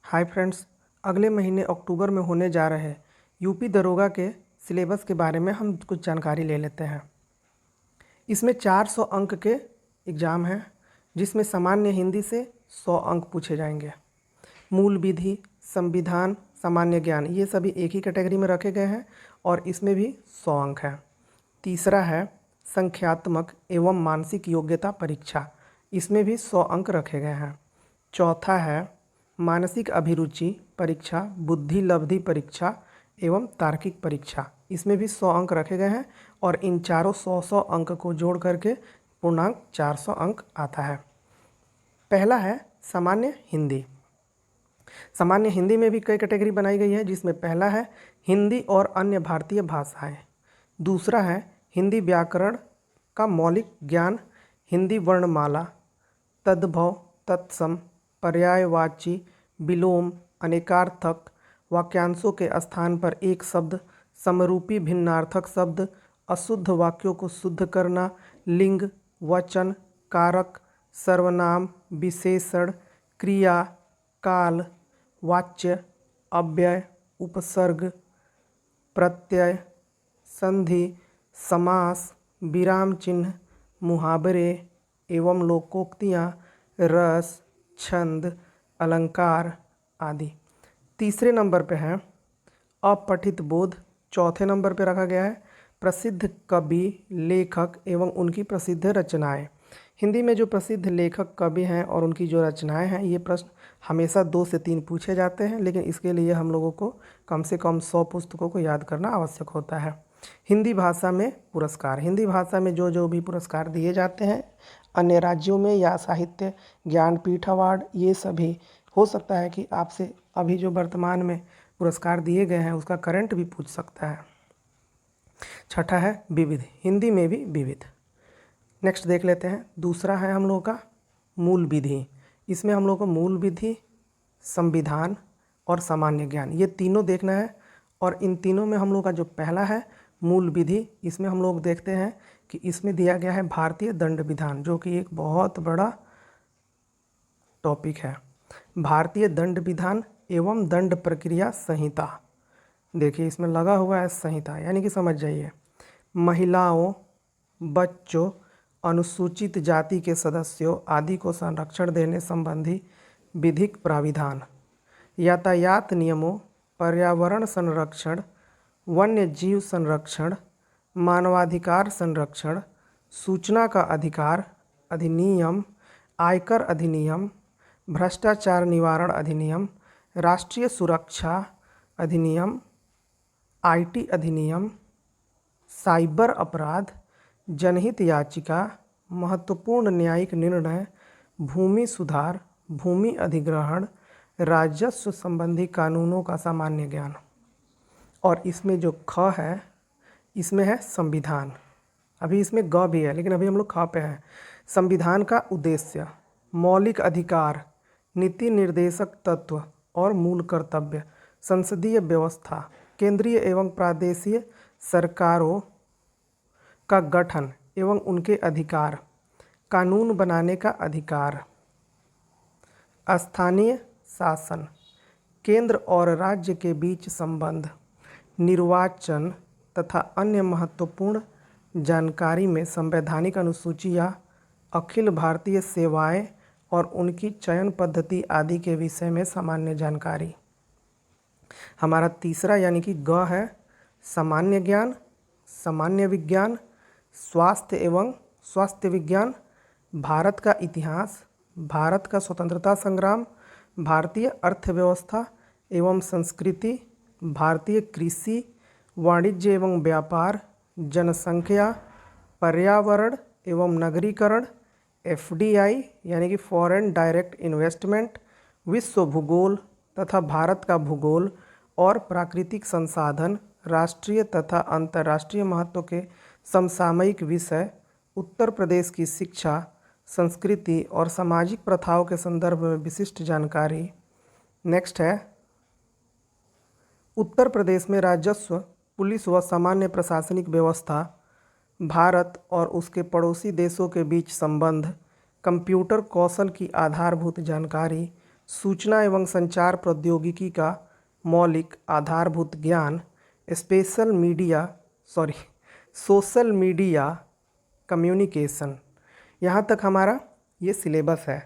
Hi friends, अगले महीने अक्टूबर में होने जा रहे यूपी दरोगा के सिलेबस के बारे में हम कुछ जानकारी ले लेते हैं। इसमें 400 अंक के एग्ज़ाम हैं, जिसमें सामान्य हिंदी से 100 अंक पूछे जाएंगे। मूल विधि, संविधान, सामान्य ज्ञान, ये सभी एक ही कैटेगरी में रखे गए हैं और इसमें भी 100 अंक हैं। तीसरा है संख्यात्मक एवं मानसिक योग्यता परीक्षा, इसमें भी 100 अंक रखे गए हैं। चौथा है मानसिक अभिरुचि परीक्षा, बुद्धि लब्धि परीक्षा एवं तार्किक परीक्षा, इसमें भी 100 अंक रखे गए हैं और इन चारों 100 अंक को जोड़ करके पूर्णांक 400 अंक आता है। पहला है सामान्य हिंदी। सामान्य हिंदी में भी कई कैटेगरी बनाई गई है, जिसमें पहला है हिंदी और अन्य भारतीय भाषाएं। दूसरा है हिंदी व्याकरण का मौलिक ज्ञान, हिंदी वर्णमाला, तद्भव, तत्सम, पर्यायवाची, विलोम, अनेकार्थक, वाक्यांशों के स्थान पर एक शब्द, समरूपी भिन्नार्थक शब्द, अशुद्ध वाक्यों को शुद्ध करना, लिंग, वचन, कारक, सर्वनाम, विशेषण, क्रिया, काल, वाच्य, अव्यय, उपसर्ग, प्रत्यय, संधि, समास, विराम चिन्ह, मुहावरे एवं लोकोक्तियाँ, रस, छंद, अलंकार आदि। तीसरे नंबर पे है अपठित बोध। चौथे नंबर पे रखा गया है प्रसिद्ध कवि, लेखक एवं उनकी प्रसिद्ध रचनाएं। हिंदी में जो प्रसिद्ध लेखक, कवि हैं और उनकी जो रचनाएं हैं, ये प्रश्न हमेशा 2 से 3 पूछे जाते हैं, लेकिन इसके लिए हम लोगों को कम से कम 100 पुस्तकों को याद करना आवश्यक होता है। हिंदी भाषा में पुरस्कार, हिंदी भाषा में जो भी पुरस्कार दिए जाते हैं अन्य राज्यों में या साहित्य ज्ञानपीठ अवार्ड, ये सभी हो सकता है कि आपसे अभी जो वर्तमान में पुरस्कार दिए गए हैं उसका करंट भी पूछ सकता है। छठा है विविध, हिंदी में भी विविध। नेक्स्ट देख लेते हैं, दूसरा है हम लोगों का मूल विधि। इसमें हम लोग को मूल विधि, संविधान और सामान्य ज्ञान, ये तीनों देखना है। और इन तीनों में हम लोग का जो पहला है मूल विधि, इसमें हम लोग देखते हैं कि इसमें दिया गया है भारतीय दंड विधान, जो कि एक बहुत बड़ा टॉपिक है। भारतीय दंड विधान एवं दंड प्रक्रिया संहिता, देखिए इसमें लगा हुआ है संहिता, यानी कि समझ जाइए महिलाओं, बच्चों, अनुसूचित जाति के सदस्यों आदि को संरक्षण देने संबंधी विधिक प्राविधान, यातायात नियमों, पर्यावरण संरक्षण, वन्य जीव संरक्षण, मानवाधिकार संरक्षण, सूचना का अधिकार अधिनियम, आयकर अधिनियम, भ्रष्टाचार निवारण अधिनियम, राष्ट्रीय सुरक्षा अधिनियम, आईटी अधिनियम, साइबर अपराध, जनहित याचिका, महत्वपूर्ण न्यायिक निर्णय, भूमि सुधार, भूमि अधिग्रहण, राजस्व संबंधी कानूनों का सामान्य ज्ञान। और इसमें जो ख है, इसमें है संविधान। अभी इसमें ग भी है, लेकिन अभी हम लोग ख पे हैं। संविधान का उद्देश्य, मौलिक अधिकार, नीति निर्देशक तत्व और मूल कर्तव्य, संसदीय व्यवस्था, केंद्रीय एवं प्रादेशीय सरकारों का गठन एवं उनके अधिकार, कानून बनाने का अधिकार, स्थानीय शासन, केंद्र और राज्य के बीच संबंध, निर्वाचन तथा अन्य महत्वपूर्ण जानकारी में संवैधानिक अनुसूची या अखिल भारतीय सेवाएं और उनकी चयन पद्धति आदि के विषय में सामान्य जानकारी। हमारा तीसरा यानी कि ग है सामान्य ज्ञान, सामान्य विज्ञान, स्वास्थ्य एवं स्वास्थ्य विज्ञान, भारत का इतिहास, भारत का स्वतंत्रता संग्राम, भारतीय अर्थव्यवस्था एवं संस्कृति, भारतीय कृषि, वाणिज्य एवं व्यापार, जनसंख्या, पर्यावरण एवं नगरीकरण, एफडीआई यानी कि फॉरेन डायरेक्ट इन्वेस्टमेंट, विश्व भूगोल तथा भारत का भूगोल और प्राकृतिक संसाधन, राष्ट्रीय तथा अंतर्राष्ट्रीय महत्व के समसामयिक विषय, उत्तर प्रदेश की शिक्षा, संस्कृति और सामाजिक प्रथाओं के संदर्भ में विशिष्ट जानकारी। नेक्स्ट है उत्तर प्रदेश में राजस्व, पुलिस व सामान्य प्रशासनिक व्यवस्था, भारत और उसके पड़ोसी देशों के बीच संबंध, कंप्यूटर कौशल की आधारभूत जानकारी, सूचना एवं संचार प्रौद्योगिकी का मौलिक आधारभूत ज्ञान, सोशल मीडिया कम्युनिकेशन। यहाँ तक हमारा ये सिलेबस है।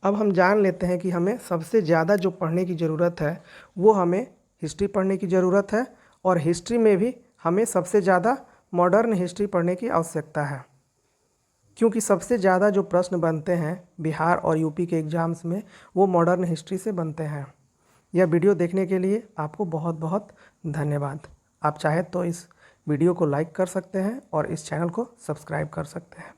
अब हम जान लेते हैं कि हमें सबसे ज़्यादा जो पढ़ने की ज़रूरत है वो हमें हिस्ट्री पढ़ने की ज़रूरत है, और हिस्ट्री में भी हमें सबसे ज़्यादा मॉडर्न हिस्ट्री पढ़ने की आवश्यकता है, क्योंकि सबसे ज़्यादा जो प्रश्न बनते हैं बिहार और यूपी के एग्ज़ाम्स में वो मॉडर्न हिस्ट्री से बनते हैं। यह वीडियो देखने के लिए आपको बहुत बहुत धन्यवाद। आप चाहे तो इस वीडियो को लाइक कर सकते हैं और इस चैनल को सब्सक्राइब कर सकते हैं।